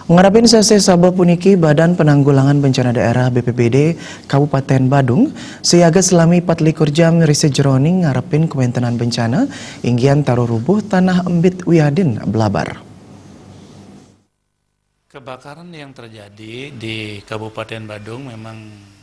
Ngarapin sase sabah puniki Badan Penanggulangan Bencana Daerah BPBD Kabupaten Badung siaga selami 24 jam riset jeroning ngarepin kewentenan bencana inggian taruh rubuh tanah embit wiadin Blabar. Kebakaran yang terjadi di Kabupaten Badung memang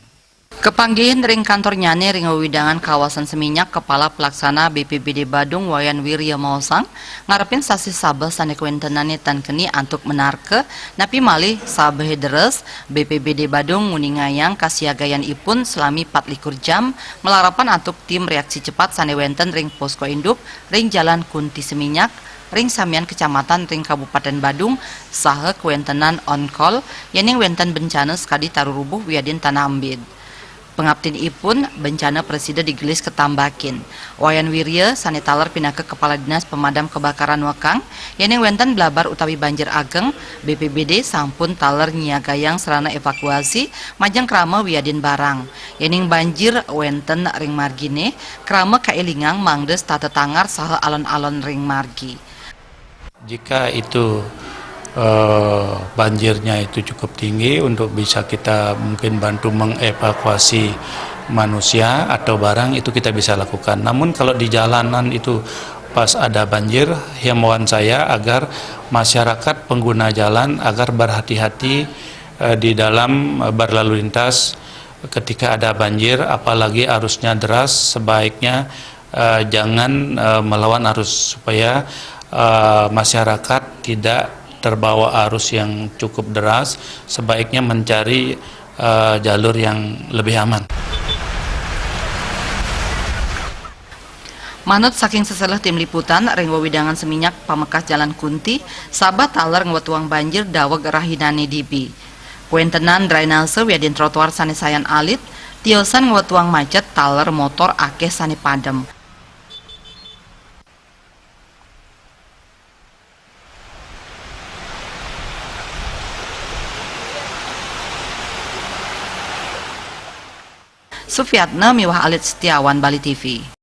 Kepanggihan ring kantor nyane ring wewidangan kawasan Seminyak Kepala Pelaksana BPBD Badung Wayan Wirya Mausang ngarepin sasi sabah sane kuentenane tan keni antuk menarke napi malih sabeh deres BPBD Badung nguningayang kasiagayan ipun selami 24 jam melarapan antuk tim reaksi cepat sane wenten ring posko induk ring jalan Kunti Seminyak ring samian kecamatan ring Kabupaten Badung saha kuentenan on call yening wenten bencana sekadi tarurubuh wiadin tanah ambid. Pengabdin ipun bencana presiden digelis ketambakin. Wayan Wirya sanitaler pinake Kepala Dinas Pemadam Kebakaran Wakang yening wenten Blabar utawi banjir ageng BPBD sampun taler nyiagayang serana evakuasi majang krama wiadin barang. Yening banjir wenten ring margine krama kaelingang mangdes tatetangar saha alon-alon ring margi. jika itu banjirnya itu cukup tinggi untuk bisa kita mungkin bantu mengevakuasi manusia atau barang itu kita bisa lakukan. Namun kalau di jalanan itu pas ada banjir, himbauan saya agar masyarakat pengguna jalan agar berhati-hati di dalam berlalu lintas ketika ada banjir, apalagi arusnya deras, sebaiknya jangan melawan arus supaya masyarakat tidak terbawa arus yang cukup deras, sebaiknya mencari jalur yang lebih aman. Manut saking seseleh tim liputan ring wewidangan Seminyak Pamekas Jalan Kunti sabah taler ngwetuang banjir daweg rahinane dibi. Kuentenan drainase wiadin trotoar sane sayan alit tiosan ngwetuang macet taler motor akeh sane padem. Sufiatna Miwah Alit Setiawan, Bali TV.